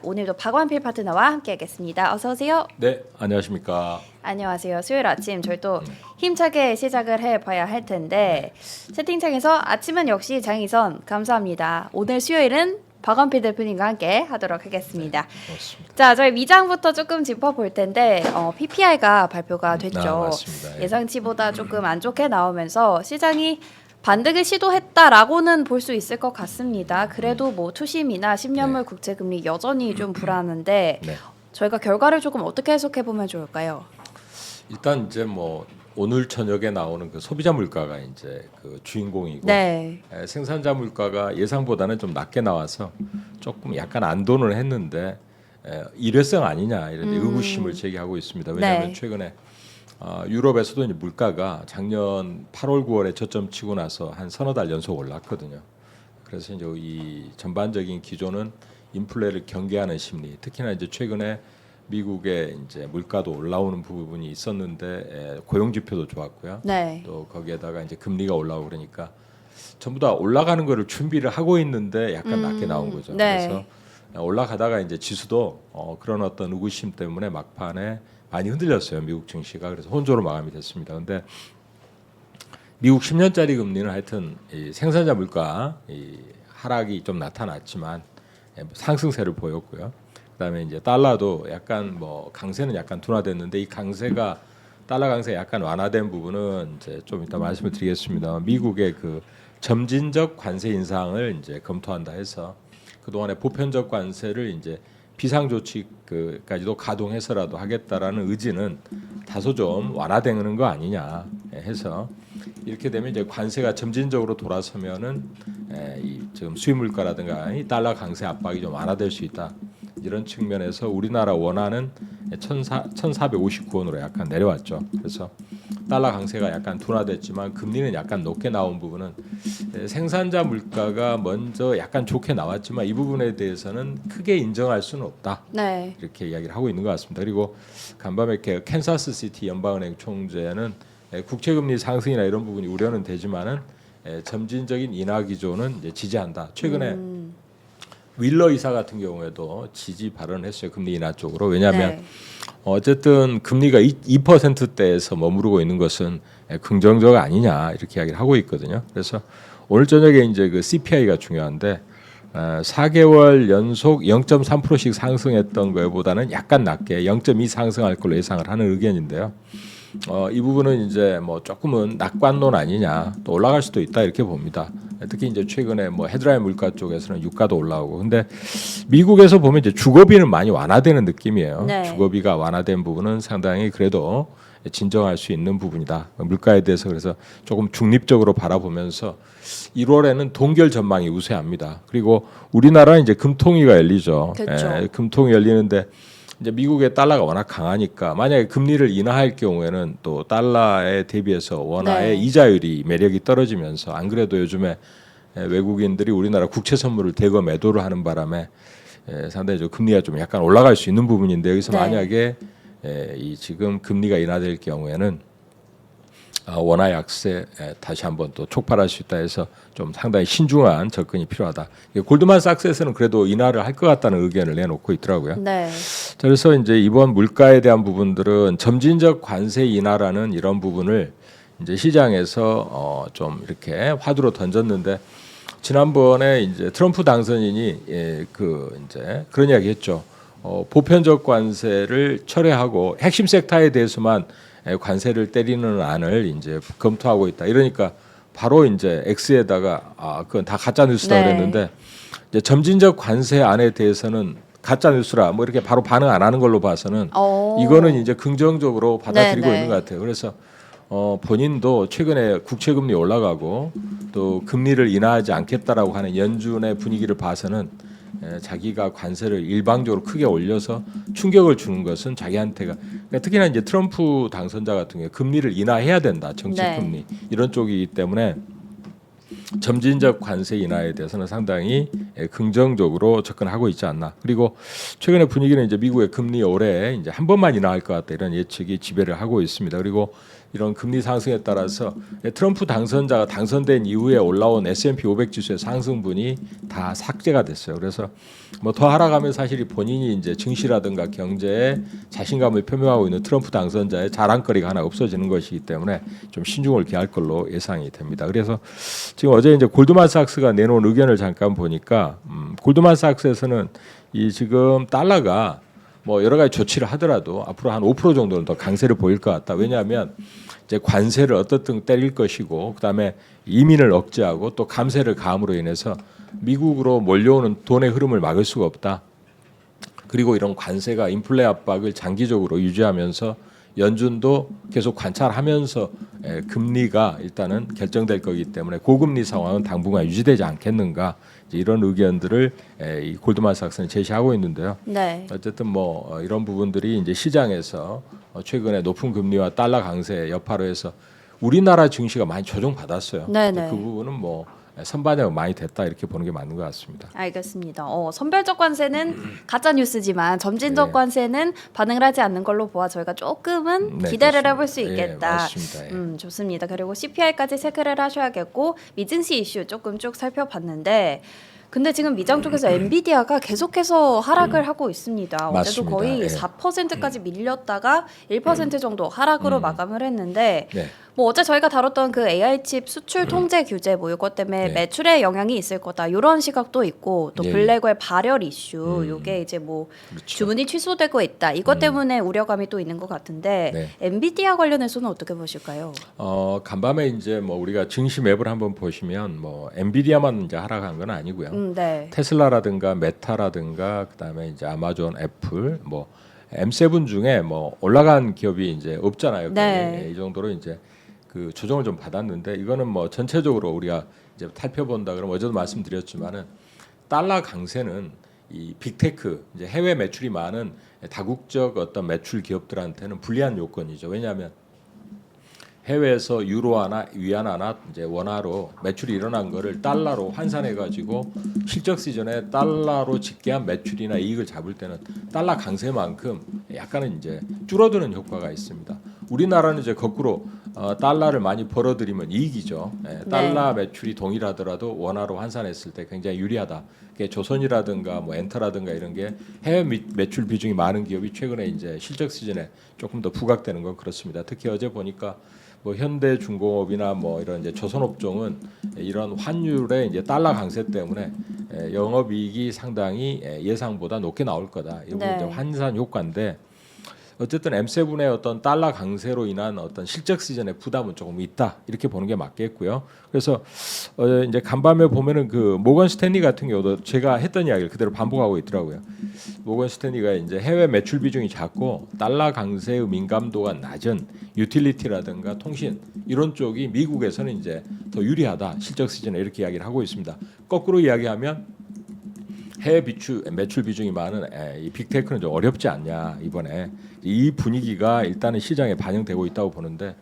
오늘도 박완필 파트너와 함께하겠습니다. 어서 오세요. 네, 안녕하십니까. 안녕하세요. 수요일 아침 저희 또 힘차게 시작을 해봐야 할 텐데 채팅창에서 아침은 역시 장희선 감사합니다. 오늘 수요일은 박완필 대표님과 함께 하도록 하겠습니다. 고맙습니다. 자, 저희 미장부터 조금 짚어볼 텐데 PPI가 발표가 됐죠. 맞습니다. 예상치보다 조금 안 좋게 나오면서 시장이 반등을 시도했다라고는 볼 수 있을 것 같습니다. 그래도 뭐 투심이나 10년물 국채금리 여전히 좀 불안한데 네. 저희가 결과를 조금 어떻게 해석해 보면 좋을까요? 일단 이제 뭐 오늘 저녁에 나오는 그 소비자 물가가 이제 그 주인공이고 네. 생산자 물가가 예상보다는 좀 낮게 나와서 조금 약간 안도는 했는데 일회성 아니냐 이런 의구심을 제기하고 있습니다. 왜냐하면 네. 최근에 유럽에서도 이제 물가가 작년 8월 9월에 저점 치고 나서 한 서너 달 연속 올랐거든요. 그래서 이제 이 전반적인 기조는 인플레를 경계하는 심리, 특히나 이제 최근에 미국의 이제 물가도 올라오는 부분이 있었는데 고용 지표도 좋았고요. 네. 또 거기에다가 이제 금리가 올라오고 그러니까 전부 다 올라가는 거를 준비를 하고 있는데 약간 낮게 나온 거죠. 네. 그래서 올라가다가 이제 지수도 그런 어떤 의구심 때문에 막판에 많이 흔들렸어요. 미국 증시가. 그래서 혼조로 마감이 됐습니다. 근데 미국 10년짜리 금리는 하여튼 이 생산자 물가 이 하락이 좀 나타났지만 상승세를 보였고요. 그다음에 이제 달러도 약간 뭐 강세는 약간 둔화됐는데 이 강세가 달러 강세 약간 완화된 부분은 이제 좀 이따 말씀을 드리겠습니다. 미국의 그 점진적 관세 인상을 이제 검토한다 해서 그동안의 보편적 관세를 이제 비상 조치까지도 가동해서라도 하겠다라는 의지는 다소 좀 완화되는 거 아니냐 해서 이렇게 되면 이제 관세가 점진적으로 돌아서면은 이 지금 수입 물가라든가 이 달러 강세 압박이 좀 완화될 수 있다. 이런 측면에서 우리나라 원화는 1,459원으로 약간 내려왔죠. 그래서 달러 강세가 약간 둔화됐지만 금리는 약간 높게 나온 부분은 생산자 물가가 먼저 약간 좋게 나왔지만 이 부분에 대해서는 크게 인정할 수는 없다. 네. 이렇게 이야기를 하고 있는 것 같습니다. 그리고 간밤에 캔사스 시티 연방은행 총재는 국채금리 상승이나 이런 부분이 우려는 되지만은 점진적인 인하 기조는 이제 지지한다. 최근에 윌러 이사 같은 경우에도 지지 발언을 했어요. 금리 인하 쪽으로. 왜냐하면 네. 어쨌든 금리가 2%대에서 머무르고 있는 것은 긍정적 아니냐 이렇게 이야기를 하고 있거든요. 그래서 오늘 저녁에 이제 그 CPI가 중요한데 4개월 연속 0.3%씩 상승했던 것보다는 약간 낮게 0.2 상승할 걸로 예상을 하는 의견인데요. 이 부분은 이제 뭐 조금은 낙관론 아니냐 또 올라갈 수도 있다 이렇게 봅니다. 특히 이제 최근에 뭐 헤드라인 물가 쪽에서는 유가도 올라오고 근데 미국에서 보면 이제 주거비는 많이 완화되는 느낌이에요. 네. 주거비가 완화된 부분은 상당히 그래도 진정할 수 있는 부분이다. 물가에 대해서 그래서 조금 중립적으로 바라보면서 1월에는 동결 전망이 우세합니다. 그리고 우리나라는 이제 금통위가 열리죠. 그렇죠. 금통위 열리는데 이제 미국의 달러가 워낙 강하니까 만약에 금리를 인하할 경우에는 또 달러에 대비해서 원화의 네. 이자율이 매력이 떨어지면서 안 그래도 요즘에 외국인들이 우리나라 국채 선물을 대거 매도를 하는 바람에 상당히 좀 금리가 좀 약간 올라갈 수 있는 부분인데 여기서 네. 만약에 이 지금 금리가 인하될 경우에는 원화 약세 다시 한번 또 촉발할 수 있다 해서 좀 상당히 신중한 접근이 필요하다. 골드만삭스에서는 그래도 인하를 할 것 같다는 의견을 내놓고 있더라고요. 네. 자, 그래서 이제 이번 물가에 대한 부분들은 점진적 관세 인하라는 이런 부분을 이제 시장에서 좀 이렇게 화두로 던졌는데 지난번에 이제 트럼프 당선인이 이제 그런 이야기했죠. 보편적 관세를 철회하고 핵심 섹터에 대해서만 관세를 때리는 안을 이제 검토하고 있다. 이러니까 바로 이제 X에다가 그건 다 가짜 뉴스다 네. 그랬는데 이제 점진적 관세 안에 대해서는 가짜 뉴스라 뭐 이렇게 바로 반응 안 하는 걸로 봐서는 이거는 이제 긍정적으로 받아들이고 네, 네. 있는 것 같아요. 그래서 본인도 최근에 국채금리 올라가고 또 금리를 인하하지 않겠다라고 하는 연준의 분위기를 봐서는 자기가 관세를 일방적으로 크게 올려서 충격을 주는 것은 자기한테가 그러니까 특히나 이제 트럼프 당선자 같은 경우에 금리를 인하해야 된다 정책 네. 금리 이런 쪽이기 때문에 점진적 관세 인하에 대해서는 상당히 긍정적으로 접근하고 있지 않나. 그리고 최근에 분위기는 이제 미국의 금리 올해 이제 한 번만 인하할 것 같다 이런 예측이 지배를 하고 있습니다. 그리고 이런 금리 상승에 따라서 트럼프 당선자가 당선된 이후에 올라온 S&P 500 지수의 상승분이 다 삭제가 됐어요. 그래서 뭐 더 하락하면 사실 본인이 이제 증시라든가 경제에 자신감을 표명하고 있는 트럼프 당선자의 자랑거리가 하나 없어지는 것이기 때문에 좀 신중을 기할 걸로 예상이 됩니다. 그래서 지금 어제 이제 골드만삭스가 내놓은 의견을 잠깐 보니까 골드만삭스에서는 이 지금 달러가 뭐 여러 가지 조치를 하더라도 앞으로 한 5% 정도는 더 강세를 보일 것 같다. 왜냐하면 이제 관세를 어떻든 때릴 것이고 그다음에 이민을 억제하고 또 감세를 가함으로 인해서 미국으로 몰려오는 돈의 흐름을 막을 수가 없다. 그리고 이런 관세가 인플레 압박을 장기적으로 유지하면서 연준도 계속 관찰하면서 금리가 일단은 결정될 거기 때문에 고금리 상황은 당분간 유지되지 않겠는가 이런 의견들을 이 골드만삭스는 제시하고 있는데요. 네. 어쨌든 뭐 이런 부분들이 이제 시장에서 최근에 높은 금리와 달러 강세 여파로 해서 우리나라 증시가 많이 조정받았어요. 네네. 그 부분은 뭐 선반영이 많이 됐다 이렇게 보는 게 맞는 것 같습니다. 알겠습니다. 선별적 관세는 가짜 뉴스지만 점진적 네. 관세는 반응을 하지 않는 걸로 보아 저희가 조금은 네, 기대를 그렇습니다. 해볼 수 있겠다. 맞습니다. 좋습니다. 그리고 CPI까지 체크를 하셔야겠고 미증시 이슈 조금 쭉 살펴봤는데 근데 지금 미장 쪽에서 엔비디아가 계속해서 하락을 하고 있습니다. 어제도 맞습니다. 거의 예. 4%까지 밀렸다가 1% 정도 하락으로 마감을 했는데 네. 뭐 어제 저희가 다뤘던 그 AI 칩 수출 통제 규제 뭐 이것 때문에 네. 매출에 영향이 있을 거다 이런 시각도 있고 또 예, 블랙홀 발열 이슈 요게 이제 뭐 그렇죠. 주문이 취소되고 있다 이것 때문에 우려감이 또 있는 것 같은데 네. 엔비디아 관련해서는 어떻게 보실까요? 간밤에 이제 뭐 우리가 증시 맵을 한번 보시면 뭐 엔비디아만 이제 하락한 건 아니고요. 네. 테슬라라든가 메타라든가 그다음에 이제 아마존, 애플 뭐 M7 중에 뭐 올라간 기업이 이제 없잖아요. 네. 이 정도로 이제 그 조정을 좀 받았는데 이거는 뭐 전체적으로 우리가 이제 살펴본다 그러면 어제도 말씀드렸지만은 달러 강세는 이 빅테크 이제 해외 매출이 많은 다국적 어떤 매출 기업들한테는 불리한 요건이죠. 왜냐하면 해외에서 유로화나 위안화나 이제 원화로 매출이 일어난 거를 달러로 환산해 가지고 실적 시즌에 달러로 집계한 매출이나 이익을 잡을 때는 달러 강세만큼 약간은 이제 줄어드는 효과가 있습니다. 우리나라는 이제 거꾸로 달러를 많이 벌어들이면 이익이죠. 달러 매출이 동일하더라도 원화로 환산했을 때 굉장히 유리하다. 그게 조선이라든가 뭐 엔터라든가 이런 게 해외 매출 비중이 많은 기업이 최근에 이제 실적 시즌에 조금 더 부각되는 건 그렇습니다. 특히 어제 보니까 뭐 현대중공업이나 뭐 이런 이제 조선업종은 이런 환율의 이제 달러 강세 때문에 영업이익이 상당히 예상보다 높게 나올 거다. 이건 네. 이제 환산 효과인데 어쨌든 M7의 어떤 달러 강세로 인한 어떤 실적 시즌의 부담은 조금 있다 이렇게 보는 게 맞겠고요. 그래서 이제 간밤에 보면은 그 모건 스탠리 같은 경우도 제가 했던 이야기를 그대로 반복하고 있더라고요. 모건 스탠리가 이제 해외 매출 비중이 작고 달러 강세의 민감도가 낮은 유틸리티라든가 통신 이런 쪽이 미국에서는 이제 더 유리하다 실적 시즌에 이렇게 이야기를 하고 있습니다. 거꾸로 이야기하면 해외 매출 비중이 많은 이 빅테크는 좀 어렵지 않냐 이번에 이 분위기가 일단은 시장에 반영되고 있다고 보는데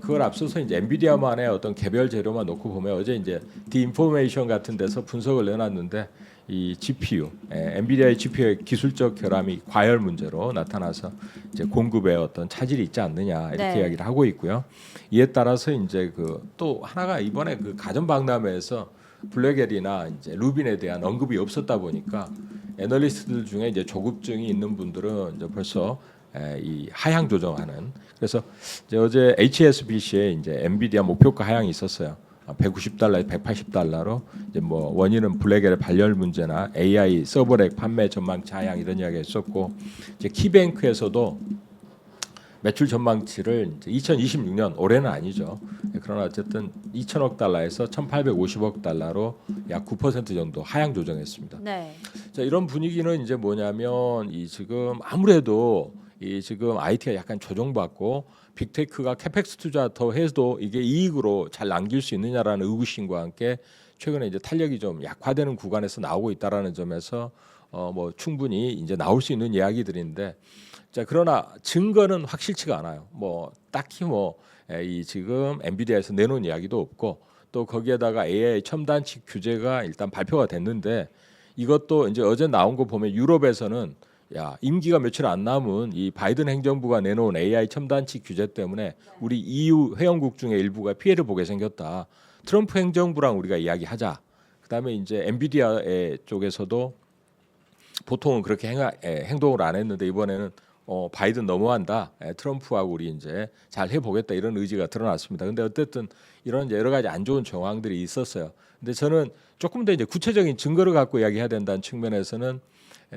그걸 앞서서 이제 엔비디아만의 어떤 개별 재료만 놓고 보면 어제 이제 디인포메이션 같은 데서 분석을 내놨는데 이 GPU 엔비디아의 GPU의 기술적 결함이 과열 문제로 나타나서 이제 공급에 어떤 차질이 있지 않느냐 이렇게 네. 이야기를 하고 있고요. 이에 따라서 이제 그 또 하나가 이번에 그 가전 박람회에서 블랙엘이나 이제 루빈에 대한 언급이 없었다 보니까 애널리스트들 중에 이제 조급증이 있는 분들은 이제 벌써 이 하향 조정하는 그래서 이제 어제 HSBC에 이제 엔비디아 목표가 하향이 있었어요. 190달러에 180달러로 이제 뭐 원인은 블랙엘의 발열 문제나 AI 서버렉 판매 전망치 하향 이런 이야기가 있었고 이제 키뱅크에서도 매출 전망치를 2026년 올해는 아니죠. 그러나 어쨌든 2천억 달러에서 1,850억 달러로 약 9% 정도 하향 조정했습니다. 네. 자, 이런 분위기는 이제 뭐냐면 이 지금 아무래도 이 지금 IT가 약간 조정받고 빅테크가 캐펙스 투자 더 해도 이게 이익으로 잘 남길 수 있느냐라는 의구심과 함께 최근에 이제 탄력이 좀 약화되는 구간에서 나오고 있다라는 점에서 뭐 충분히 이제 나올 수 있는 이야기들인데 자 그러나 증거는 확실치가 않아요. 뭐 딱히 뭐 이 지금 엔비디아에서 내놓은 이야기도 없고 또 거기에다가 AI 첨단칩 규제가 일단 발표가 됐는데 이것도 이제 어제 나온 거 보면 유럽에서는 야 임기가 며칠 안 남은 이 바이든 행정부가 내놓은 AI 첨단치 규제 때문에 우리 EU 회원국 중에 일부가 피해를 보게 생겼다. 트럼프 행정부랑 우리가 이야기하자. 그다음에 이제 엔비디아 쪽에서도 보통은 그렇게 행동을 안 했는데 이번에는 바이든 너무한다. 트럼프하고 우리 이제 잘 해보겠다 이런 의지가 드러났습니다. 근데 어쨌든 이런 여러 가지 안 좋은 정황들이 있었어요. 근데 저는 조금 더 이제 구체적인 증거를 갖고 이야기해야 된다는 측면에서는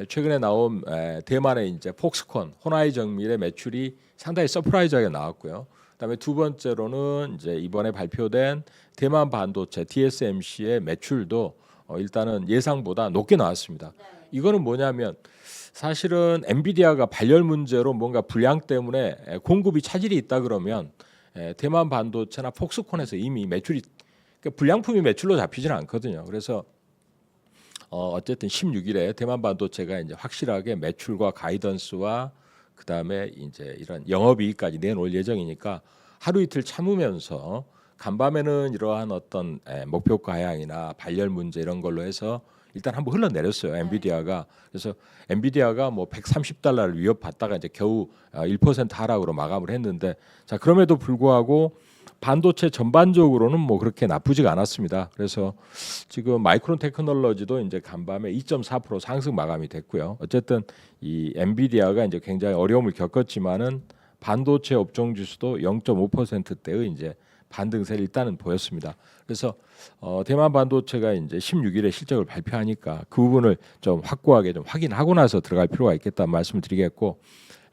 최근에 나온 대만의 이제 폭스콘 호나이 정밀의 매출이 상당히 서프라이즈하게 나왔고요. 그다음에 두 번째로는 이제 이번에 발표된 대만 반도체 TSMC의 매출도 일단은 예상보다 높게 나왔습니다. 이거는 뭐냐면 사실은 엔비디아가 발열 문제로 뭔가 불량 때문에 공급이 차질이 있다 그러면 대만 반도체나 폭스콘에서 이미 매출이 그러니까 불량품이 매출로 잡히지는 않거든요. 그래서 어쨌든 16일에 대만 반도체가 이제 확실하게 매출과 가이던스와 그다음에 이제 이런 영업이익까지 내놓을 예정이니까 하루 이틀 참으면서 간밤에는 이러한 어떤 목표가 하향이나 발열 문제 이런 걸로 해서 일단 한번 흘러내렸어요. 엔비디아가. 그래서 엔비디아가 뭐 130달러를 위협받다가 이제 겨우 1% 하락으로 마감을 했는데 자 그럼에도 불구하고 반도체 전반적으로는 뭐 그렇게 나쁘지가 않았습니다. 그래서 지금 마이크론 테크놀로지도 이제 간밤에 2.4% 상승 마감이 됐고요. 어쨌든 이 엔비디아가 이제 굉장히 어려움을 겪었지만은 반도체 업종 지수도 0.5%대의 이제 반등세를 일단은 보였습니다. 그래서 대만 반도체가 이제 16일에 실적을 발표하니까 그 부분을 좀 확고하게 좀 확인하고 나서 들어갈 필요가 있겠다는 말씀을 드리겠고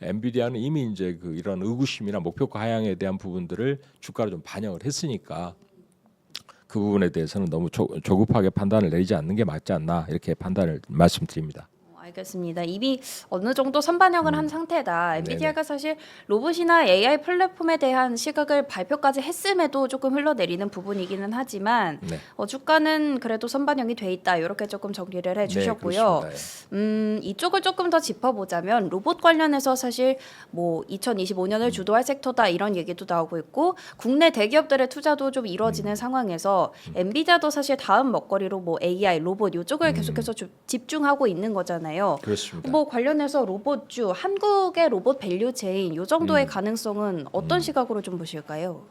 엔비디아는 이미 이제 그 이런 의구심이나 목표가 하향에 대한 부분들을 주가로 좀 반영을 했으니까 그 부분에 대해서는 너무 조급하게 판단을 내리지 않는 게 맞지 않나 이렇게 판단을 말씀드립니다. 알겠습니다. 이미 어느 정도 선반영을 한 상태다. 엔비디아가 사실 로봇이나 AI 플랫폼에 대한 시각을 발표까지 했음에도 조금 흘러내리는 부분이기는 하지만 주가는 그래도 선반영이 돼 있다. 이렇게 조금 정리를 해주셨고요. 이쪽을 조금 더 짚어보자면 로봇 관련해서 사실 뭐 2025년을 주도할 섹터다 이런 얘기도 나오고 있고 국내 대기업들의 투자도 좀 이루어지는 상황에서 엔비디아도 사실 다음 먹거리로 뭐 AI, 로봇 이쪽을 계속해서 집중하고 있는 거잖아요. 그렇습니다. 뭐 관련해서 로봇주, 한국의 로봇 밸류 체인 요 정도의 가능성은 어떤 시각으로 좀 보실까요?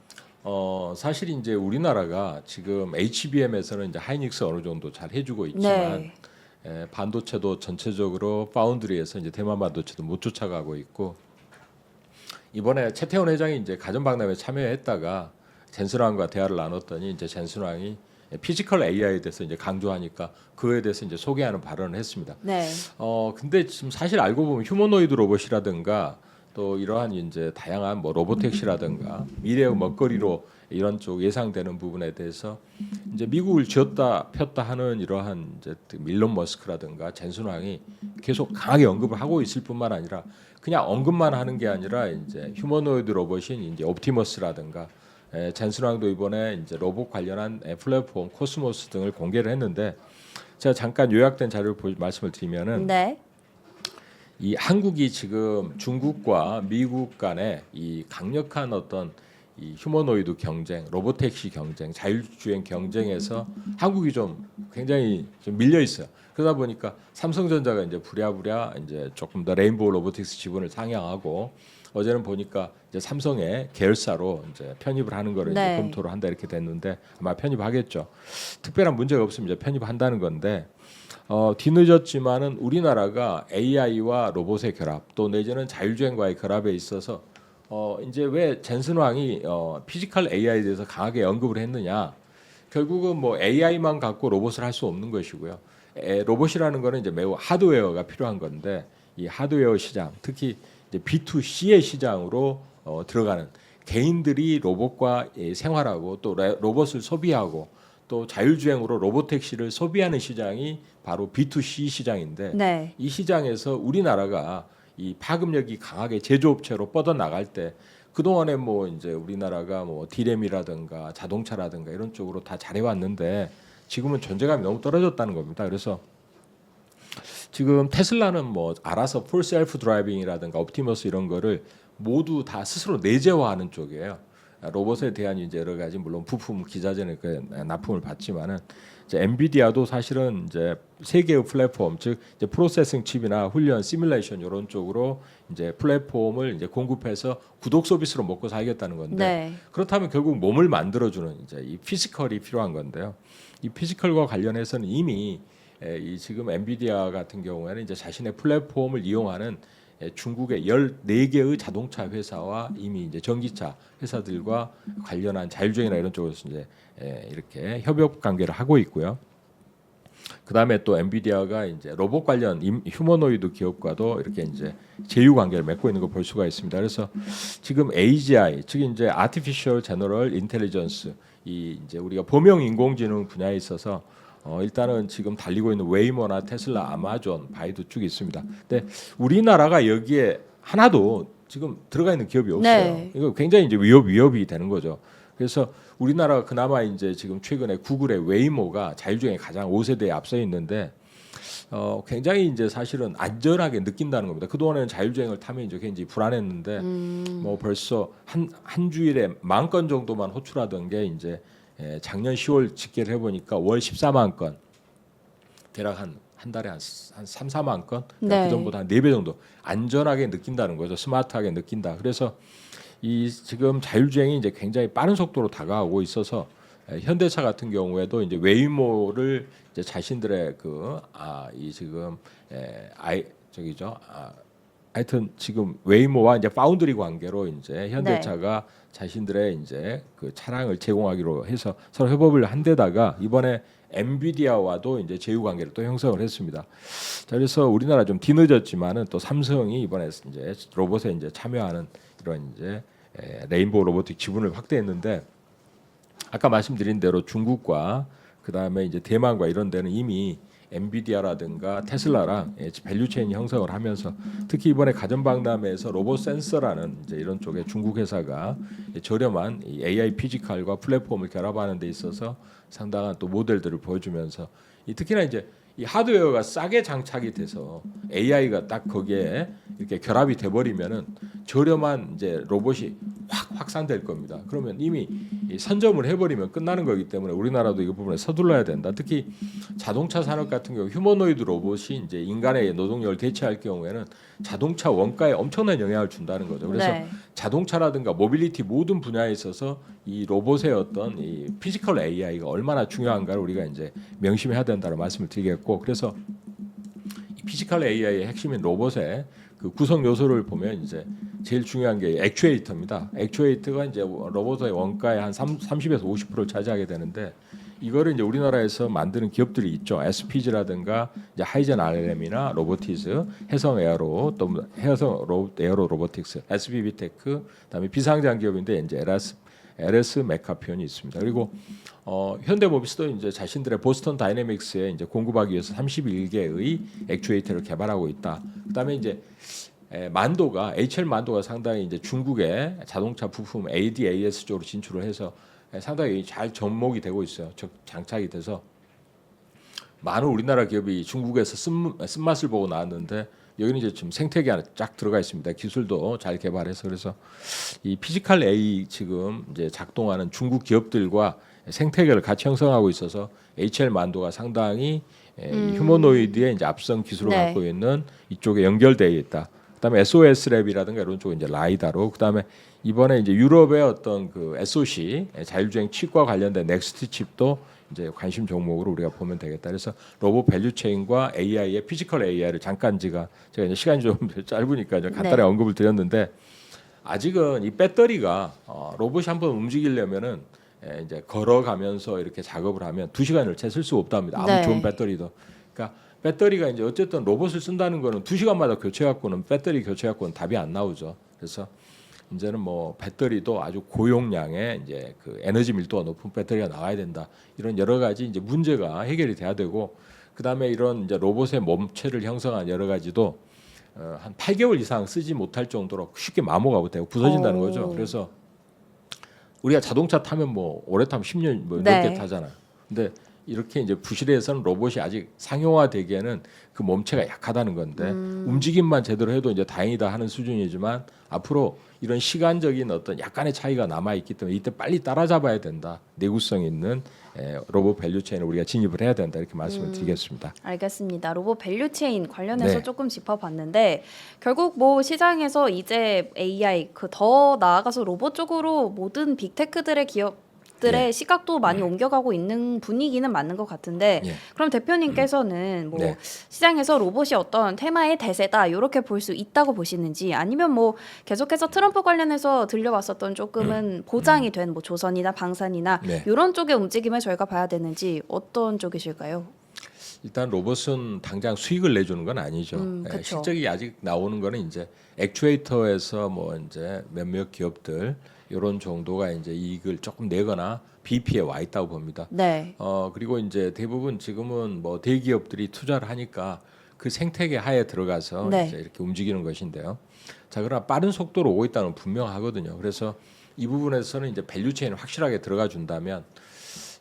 사실 이제 우리나라가 지금 HBM에서는 이제 하이닉스 어느 정도 잘 해주고 있지만 반도체도 전체적으로 파운드리에서 이제 대만 반도체도 못 쫓아가고 있고 이번에 최태원 회장이 이제 가전박람회에 참여했다가 젠슨왕과 대화를 나눴더니 이제 젠슨왕이 피지컬 AI에 대해서 이제 강조하니까 그에 대해서 이제 소개하는 발언을 했습니다. 근데 지금 사실 알고 보면 휴머노이드 로봇이라든가 또 이러한 이제 다양한 뭐 로보택시라든가 미래의 먹거리로 이런 쪽 예상되는 부분에 대해서 이제 미국을 쥐었다 폈다 하는 이러한 이제 일론 머스크라든가 젠슨 왕이 계속 강하게 언급을 하고 있을 뿐만 아니라 그냥 언급만 하는 게 아니라 이제 휴머노이드 로봇인 이제 옵티머스라든가 젠슨 왕도 이번에 이제 로봇 관련한 플랫폼 코스모스 등을 공개를 했는데 제가 잠깐 요약된 자료를 말씀을 드리면은 이 한국이 지금 중국과 미국 간의 이 강력한 어떤 이 휴머노이드 경쟁, 로보택시 경쟁, 자율주행 경쟁에서 한국이 좀 굉장히 좀 밀려 있어요. 그러다 보니까 삼성전자가 이제 부랴부랴 이제 조금 더 레인보우 로보틱스 지분을 상향하고 어제는 보니까 이제 삼성의 계열사로 이제 편입을 하는 거를 이제 검토를 한다 이렇게 됐는데 아마 편입하겠죠. 특별한 문제가 없으면 이제 편입한다는 건데 뒤늦었지만은 우리나라가 AI와 로봇의 결합 또 내지는 자율주행과의 결합에 있어서 이제 왜 젠슨 왕이 피지컬 AI에 대해서 강하게 언급을 했느냐? 결국은 뭐 AI만 갖고 로봇을 할 수 없는 것이고요. 로봇이라는 거는 이제 매우 하드웨어가 필요한 건데 이 하드웨어 시장, 특히 이제 B2C의 시장으로 들어가는 개인들이 로봇과 생활하고 또 로봇을 소비하고 또 자율주행으로 로봇택시를 소비하는 시장이 바로 B2C 시장인데 이 시장에서 우리나라가 이 파급력이 강하게 제조업체로 뻗어 나갈 때 그동안에 뭐 이제 우리나라가 뭐 디램이라든가 자동차라든가 이런 쪽으로 다 잘해왔는데 지금은 존재감이 너무 떨어졌다는 겁니다. 그래서 지금 테슬라는 뭐 알아서 풀 셀프 드라이빙이라든가 옵티머스 이런 거를 모두 다 스스로 내재화하는 쪽이에요. 로봇에 대한 이제 여러 가지 물론 부품 기자재는 그 납품을 받지만은 이제 엔비디아도 사실은 이제 세 개의 플랫폼 즉 이제 프로세싱 칩이나 훈련 시뮬레이션 이런 쪽으로 이제 플랫폼을 이제 공급해서 구독 서비스로 먹고 살겠다는 건데 네. 그렇다면 결국 몸을 만들어주는 이제 이 피지컬이 필요한 건데요. 이 피지컬과 관련해서는 이미 이 지금 엔비디아 같은 경우에는 이제 자신의 플랫폼을 이용하는 중국의 14개의 자동차 회사와 이미 이제 전기차 회사들과 관련한 자율주행이나 이런 쪽에서 이제 이렇게 협업 관계를 하고 있고요. 그다음에 또 엔비디아가 이제 로봇 관련 휴머노이드 기업과도 이렇게 이제 제휴 관계를 맺고 있는 걸 볼 수가 있습니다. 그래서 지금 AGI 즉 이제 Artificial General Intelligence 이 이제 우리가 범용 인공지능 분야에 있어서 일단은 지금 달리고 있는 웨이모나 테슬라, 아마존, 바이두 쭉 있습니다. 근데 우리나라가 여기에 하나도 지금 들어가 있는 기업이 없어요. 네. 이거 굉장히 이제 위협이 되는 거죠. 그래서 우리나라가 그나마 이제 지금 최근에 구글의 웨이모가 자율주행에 가장 5세대에 앞서 있는데 굉장히 이제 사실은 안전하게 느낀다는 겁니다. 그동안에는 자율주행을 타면 이제 굉장히 불안했는데 뭐 벌써 한 주일에 10,000건 정도만 호출하던 게 이제 작년 10월 집계를 해보니까 월 14만 건, 대략 한 달에 한 3, 4만 건, 네. 그 전보다 한 4배 정도 안전하게 느낀다는 거죠. 스마트하게 느낀다. 그래서 이 지금 자율주행이 이제 굉장히 빠른 속도로 다가오고 있어서 현대차 같은 경우에도 이제 웨이모를 이제 자신들의 이 지금 하여튼 지금 웨이모와 이제 파운드리 관계로 이제 현대차가 자신들의 이제 그 차량을 제공하기로 해서 서로 협업을 한 데다가 이번에 엔비디아와도 이제 제휴 관계를 또 형성을 했습니다. 자, 그래서 우리나라 좀 뒤늦었지만은 또 삼성이 이번에 이제 로봇에 이제 참여하는 이런 이제 레인보우 로보틱 지분을 확대했는데 아까 말씀드린 대로 중국과 그다음에 이제 대만과 이런 데는 이미 엔비디아라든가 테슬라랑 밸류체인 형성을 하면서 특히 이번에 가전박람회에서 로봇 센서라는 이제 이런 쪽에 중국 회사가 저렴한 이 AI 피지컬과 플랫폼을 결합하는 데 있어서 상당한 또 모델들을 보여주면서 특히나 이제 이 하드웨어가 싸게 장착이 돼서 AI가 딱 거기에 이렇게 결합이 돼 버리면은 저렴한 이제 로봇이 확 확산될 겁니다. 그러면 이미 선점을 해버리면 끝나는 거기 때문에 우리나라도 이 부분에 서둘러야 된다. 특히 자동차 산업 같은 경우 휴머노이드 로봇이 이제 인간의 노동력을 대체할 경우에는 자동차 원가에 엄청난 영향을 준다는 거죠. 그래서 자동차라든가 모빌리티 모든 분야에 있어서 이 로봇의 어떤 이 피지컬 AI가 얼마나 중요한가를 우리가 이제 명심해야 된다는 말씀을 드리겠고, 그래서 이 피지컬 AI의 핵심인 로봇의 그 구성 요소를 보면 이제 제일 중요한 게 액추에이터입니다. 액추에이터가 이제 로봇의 원가의 한 30에서 50%를 차지하게 되는데 이거를 이제 우리나라에서 만드는 기업들이 있죠. SPG라든가 이제 하이젠 RLM이나 로보티즈, 해성 에어로, 또 해성 에어로 로보틱스, SBB테크, 그다음에 비상장 기업인데 이제 LS 메카피온이 있습니다. 그리고 현대모비스도 이제 자신들의 보스턴 다이내믹스에 이제 공급하기 위해서 31개의 액추에이터를 개발하고 있다. 그다음에 이제 만도가 HL 만도가 상당히 이제 중국의 자동차 부품 ADAS 쪽으로 진출을 해서 상당히 잘 접목이 되고 있어요. 장착이 돼서 많은 우리나라 기업이 중국에서 쓴맛을 보고 나왔는데 여기는 이제 지금 생태계 안에 쫙 들어가 있습니다. 기술도 잘 개발해서 그래서 이 피지컬 AI 지금 이제 작동하는 중국 기업들과 생태계를 같이 형성하고 있어서 HL 만도가 상당히 휴머노이드의 이제 앞선 기술을 갖고 있는 이쪽에 연결되어 있다. 그다음에 SOS 랩이라든가 이런 쪽은 이제 라이다로, 그다음에 이번에 이제 유럽의 어떤 그 SOC 자율주행 칩과 관련된 넥스트 칩도 이제 관심 종목으로 우리가 보면 되겠다. 그래서 로봇 밸류체인과 AI의 피지컬 AI를 잠깐 제가 이제 시간이 좀 짧으니까 이제 간단히 언급을 드렸는데 아직은 이 배터리가 로봇이 한번 움직이려면은 이제 걸어가면서 이렇게 작업을 하면 2시간을 채 쓸 수가 없답니다. 아무 좋은 배터리도. 그러니까 배터리가 이제 어쨌든 로봇을 쓴다는 거는 2시간마다 교체해갖고는 배터리 교체해갖고는 답이 안 나오죠. 그래서 이제는 뭐 배터리도 아주 고용량의 이제 그 에너지 밀도가 높은 배터리가 나와야 된다. 이런 여러 가지 이제 문제가 해결이 돼야 되고, 그 다음에 이런 이제 로봇의 몸체를 형성한 여러 가지도 한 8개월 이상 쓰지 못할 정도로 쉽게 마모가 되고 부서진다는 거죠. 그래서 우리가 자동차 타면 뭐 오래 타면 10년 뭐 이렇게 타잖아요. 근데 이렇게 이제 부실해서는 로봇이 아직 상용화되기에는 그 몸체가 약하다는 건데 움직임만 제대로 해도 이제 다행이다 하는 수준이지만 앞으로 이런 시간적인 어떤 약간의 차이가 남아 있기 때문에 이때 빨리 따라잡아야 된다. 내구성 있는 로봇 밸류체인을 우리가 진입을 해야 된다 이렇게 말씀을 드리겠습니다. 알겠습니다. 로봇 밸류체인 관련해서 네. 조금 짚어봤는데 결국 뭐 시장에서 이제 AI 그 더 나아가서 로봇 쪽으로 모든 빅테크들의 기업들의 예. 시각도 많이 옮겨가고 있는 분위기는 맞는 것 같은데 예. 그럼 대표님께서는 뭐 네. 시장에서 로봇이 어떤 테마의 대세다 이렇게 볼 수 있다고 보시는지 아니면 뭐 계속해서 트럼프 관련해서 들려왔었던 조금은 보장이 된 뭐 조선이나 방산이나 네. 이런 쪽의 움직임을 저희가 봐야 되는지 어떤 쪽이실까요? 일단 로봇은 당장 수익을 내주는 건 아니죠. 그쵸. 실적이 아직 나오는 거는 이제 액추에이터에서 뭐 이제 몇몇 기업들 이런 정도가 이제 이익을 조금 내거나 BP에 와 있다고 봅니다. 네. 그리고 이제 대부분 지금은 뭐 대기업들이 투자를 하니까 그 생태계 하에 들어가서 네. 이제 이렇게 움직이는 것인데요. 자, 그러나 빠른 속도로 오고 있다는 건 분명하거든요. 그래서 이 부분에서는 이제 밸류체인을 확실하게 들어가 준다면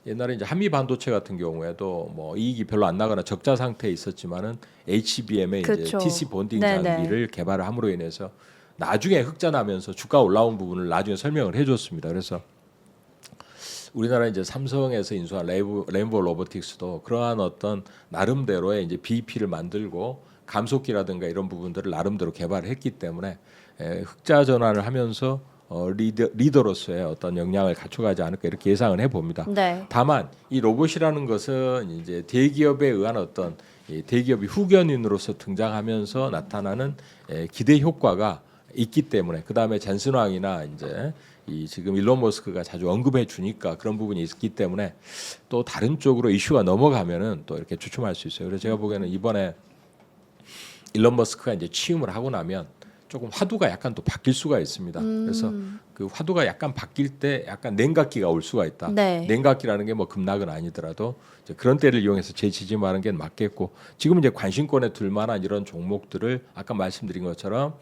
옛날에 이제 한미 반도체 같은 경우에도 뭐 이익이 별로 안 나거나 적자 상태에 있었지만은 HBM의 이제 그쵸. TC 본딩 네네. 장비를 개발을 함으로 인해서 나중에 흑자 나면서 주가 올라온 부분을 나중에 설명을 해줬습니다. 그래서 우리나라 이제 삼성에서 인수한 레인보우 로보틱스도 그러한 어떤 나름대로의 이제 BP를 만들고 감속기라든가 이런 부분들을 나름대로 개발을 했기 때문에 흑자 전환을 하면서 리더로서의 어떤 역량을 갖춰가지 않을까 이렇게 예상을 해봅니다. 네. 다만 이 로봇이라는 것은 이제 대기업에 의한 어떤 이 대기업이 후견인으로서 등장하면서 나타나는 기대 효과가 있기 때문에 그 다음에 젠슨 왕이나 이제 이 지금 일론 머스크가 자주 언급해 주니까 그런 부분이 있기 때문에 또 다른 쪽으로 이슈가 넘어가면은 또 이렇게 주춤할 수 있어요. 그래서 제가 보기에는 이번에 일론 머스크가 이제 취임을 하고 나면 조금 화두가 약간 또 바뀔 수가 있습니다. 그래서 그 화두가 약간 바뀔 때 약간 냉각기가 올 수가 있다. 네. 냉각기라는 게 뭐 급락은 아니더라도 이제 그런 때를 이용해서 재지짐하는 게 맞겠고 지금 이제 관심권에 둘 만한 이런 종목들을 아까 말씀드린 것처럼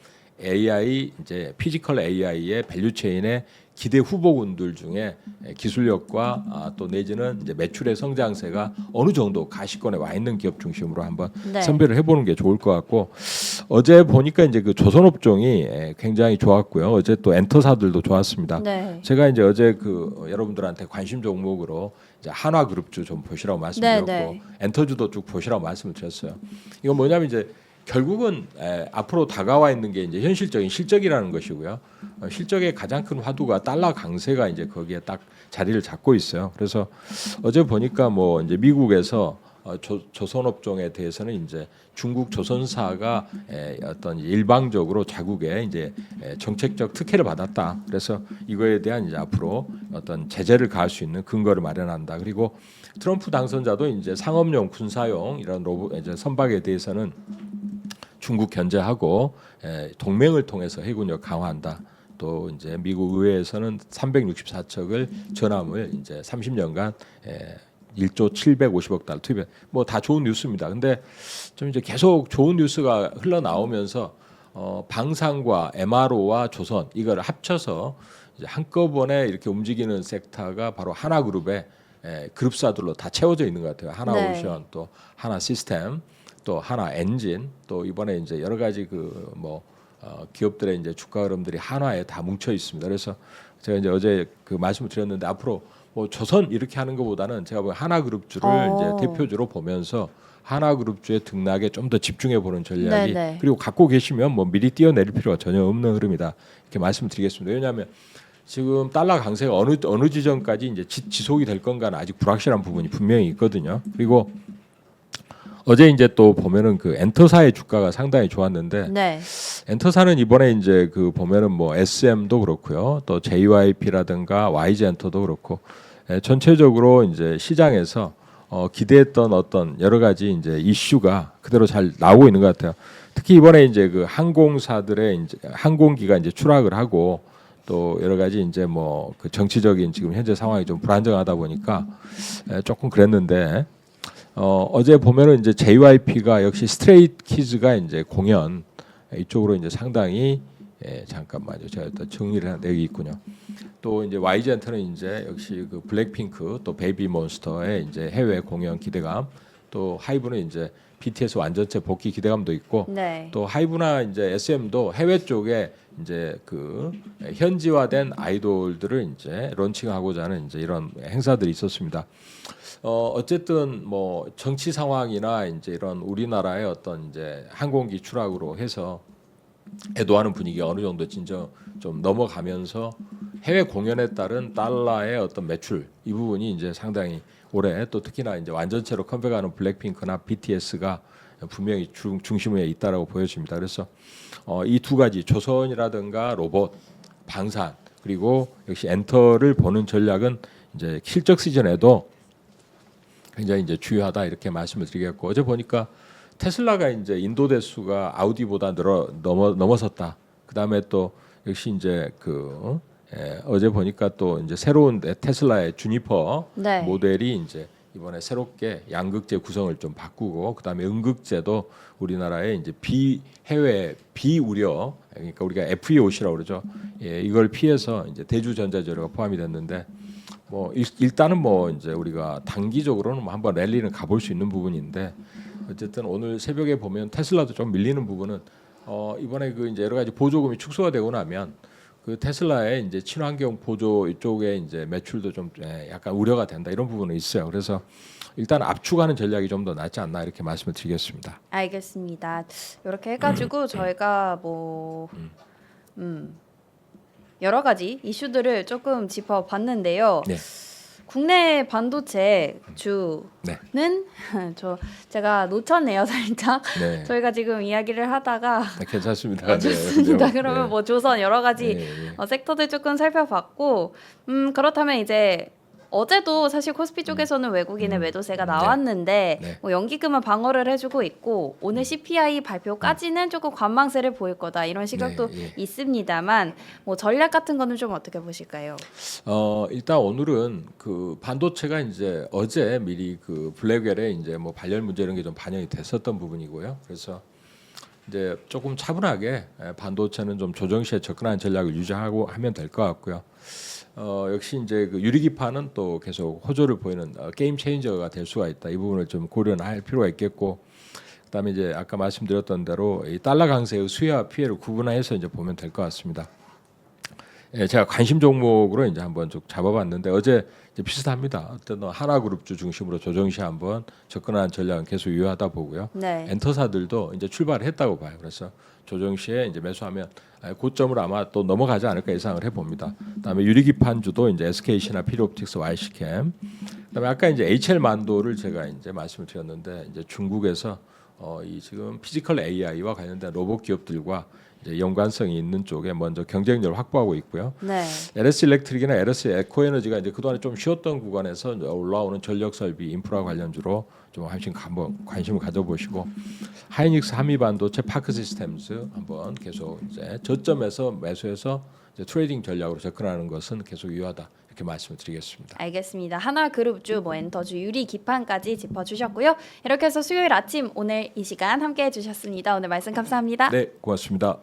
AI 이제 피지컬 AI의 밸류체인의 기대 후보군들 중에 기술력과 또 내지는 이제 매출의 성장세가 어느 정도 가시권에 와 있는 기업 중심으로 한번 네. 선별을 해보는 게 좋을 것 같고 어제 보니까 이제 그 조선업종이 굉장히 좋았고요. 어제 또 엔터사들도 좋았습니다. 네. 제가 이제 어제 그 여러분들한테 관심 종목으로 이제 한화그룹주 좀 보시라고 말씀드렸고 네. 엔터주도 쭉 보시라고 말씀을 드렸어요. 이건 뭐냐면 이제 결국은 앞으로 다가와 있는 게 이제 현실적인 실적이라는 것이고요. 실적의 가장 큰 화두가 달러 강세가 이제 거기에 딱 자리를 잡고 있어요. 그래서 어제 보니까 뭐 이제 미국에서 조선업종에 대해서는 이제 중국 조선사가 어떤 일방적으로 자국에 이제 정책적 특혜를 받았다. 그래서 이거에 대한 이제 앞으로 어떤 제재를 가할 수 있는 근거를 마련한다. 그리고 트럼프 당선자도 이제 상업용, 군사용 이런 로봇 이제 선박에 대해서는 중국 견제하고 동맹을 통해서 해군력 강화한다. 또 이제 미국 의회에서는 364척을 전함을 이제 30년간 1조 750억 달러 투입해. 뭐 다 좋은 뉴스입니다. 근데 좀 이제 계속 좋은 뉴스가 흘러나오면서 방산과 MRO와 조선 이걸 합쳐서 이제 한꺼번에 이렇게 움직이는 섹터가 바로 하나그룹의 그룹사들로 다 채워져 있는 것 같아요. 하나오션 네. 또 하나 시스템 또 하나 엔진 또 이번에 이제 여러 가지 그 뭐 기업들의 이제 주가 흐름들이 한화에 다 뭉쳐 있습니다. 그래서 제가 이제 어제 그 말씀을 드렸는데 앞으로 뭐 조선 이렇게 하는 것보다는 제가 보기엔 하나그룹주를 이제 대표주로 보면서 하나그룹주의 등락에 좀 더 집중해 보는 전략이 네네. 그리고 갖고 계시면 뭐 미리 뛰어내릴 필요가 전혀 없는 흐름이다 이렇게 말씀드리겠습니다. 왜냐하면 지금 달러 강세가 어느 지점까지 이제 지속이 될 건가는 아직 불확실한 부분이 분명히 있거든요. 그리고 어제 이제 또 보면은 그 엔터사의 주가가 상당히 좋았는데 네. 엔터사는 이번에 이제 그 보면은 뭐 SM도 그렇고요, 또 JYP라든가 YG엔터도 그렇고 전체적으로 이제 시장에서 기대했던 어떤 여러 가지 이제 이슈가 그대로 잘 나오고 있는 것 같아요. 특히 이번에 이제 그 항공사들의 이제 항공기가 이제 추락을 하고 또 여러 가지 이제 뭐 그 정치적인 지금 현재 상황이 좀 불안정하다 보니까 조금 그랬는데. 어제 보면은 이제 JYP가 역시 스트레이트 키즈가 이제 공연 이쪽으로 이제 상당히 잠깐만요. 제가 일단 정리를 한 여기 있군요. 또 이제 YG엔터는 이제 역시 그 블랙핑크 또 베이비몬스터의 이제 해외 공연 기대감, 또 하이브는 이제 BTS 완전체 복귀 기대감도 있고, 네. 또 하이브나 이제 SM도 해외 쪽에 이제 그 현지화된 아이돌들을 이제 론칭하고자 하는 이제 이런 행사들이 있었습니다. 어쨌든 뭐 정치 상황이나 이제 이런 우리나라의 어떤 이제 항공기 추락으로 해서 애도하는 분위기가 어느 정도 진정 좀 넘어가면서 해외 공연에 따른 달러의 어떤 매출 이 부분이 이제 상당히 올해 또 특히나 이제 완전체로 컴백하는 블랙핑크나 BTS가 분명히 중심에 있다라고 보여집니다. 그래서 이 두 가지 조선이라든가 로봇, 방산 그리고 역시 엔터를 보는 전략은 이제 실적 시즌에도 굉장히 이제 주요하다 이렇게 말씀을 드리겠고, 어제 보니까 테슬라가 이제 인도 대수가 아우디보다 넘어섰다. 그다음에 또 역시 이제 어제 보니까 또 이제 새로운 테슬라의 주니퍼 네. 모델이 이제 이번에 새롭게 양극재 구성을 좀 바꾸고, 그다음에 음극재도 우리나라의 이제 해외 비우려, 그러니까 우리가 FEOC라고 그러죠. 이걸 피해서 이제 대주전자재료가 포함이 됐는데, 뭐 일단은 뭐 이제 우리가 단기적으로는 뭐 한번 랠리는 가볼 수 있는 부분인데, 어쨌든 오늘 새벽에 보면 테슬라도 좀 밀리는 부분은 이번에 그 이제 여러 가지 보조금이 축소가 되고 나면 그 테슬라의 이제 친환경 보조 이쪽에 이제 매출도 좀 약간 우려가 된다 이런 부분은 있어요. 그래서 일단 압축하는 전략이 좀 더 낫지 않나 이렇게 말씀을 드리겠습니다. 알겠습니다. 이렇게 해가지고 저희가 뭐 여러 가지 이슈들을 조금 짚어봤는데요. 네. 국내 반도체 주는 네. 제가 놓쳤네요 살짝. 네. 저희가 지금 이야기를 하다가 괜찮습니다. 좋습니다. 네. 그러면 네. 뭐 조선 여러 가지 네. 섹터들 조금 살펴봤고, 그렇다면 이제 어제도 사실 코스피 쪽에서는 외국인의 매도세가 나왔는데 네. 뭐 연기금은 방어를 해주고 있고, 오늘 CPI 발표까지는 조금 관망세를 보일 거다 이런 시각도 네, 예. 있습니다만, 뭐 전략 같은 거는 좀 어떻게 보실까요? 일단 오늘은 그 반도체가 이제 어제 미리 그 블랙웰에 이제 뭐 발열 문제 이런 게 좀 반영이 됐었던 부분이고요. 그래서 이제 조금 차분하게 반도체는 좀 조정 시에 접근하는 전략을 유지하고 하면 될 것 같고요. 역시 이제 그 유리기판은 또 계속 호조를 보이는 게임 체인저가 될 수가 있다. 이 부분을 좀 고려할 필요가 있겠고, 그다음에 이제 아까 말씀드렸던 대로 이 달러 강세의 수혜와 피해를 구분해서 이제 보면 될 것 같습니다. 제가 관심 종목으로 이제 한번 쭉 잡아봤는데 어제 이제 비슷합니다. 어떤 하나그룹주 중심으로 조정시 한번 접근하는 전략은 계속 유효하다 보고요. 네. 엔터사들도 이제 출발을 했다고 봐요. 그래서 조정시에 이제 매수하면 고점을 아마 또 넘어가지 않을까 예상을 해봅니다. 그다음에 유리기판주도 이제 SKC나 필요옵틱스, YC캠. 그다음에 아까 이제 HL 만도를 제가 이제 말씀을 드렸는데, 이제 중국에서 이 지금 피지컬 AI와 관련된 로봇 기업들과 이제 연관성이 있는 쪽에 먼저 경쟁력을 확보하고 있고요. 네. LS 일렉트릭이나 LS 에코에너지가 이제 그동안에 좀 쉬었던 구간에서 이제 올라오는 전력 설비 인프라 관련주로 좀 한번 관심을 가져보시고, 하이닉스 한미반도체 파크 시스템즈 한번 계속 이제 저점에서 매수해서 이제 트레이딩 전략으로 접근하는 것은 계속 유효하다 이렇게 말씀을 드리겠습니다. 알겠습니다. 하나그룹주, 뭐 엔터주, 유리기판까지 짚어주셨고요. 이렇게 해서 수요일 아침 오늘 이 시간 함께해 주셨습니다. 오늘 말씀 감사합니다. 네, 고맙습니다.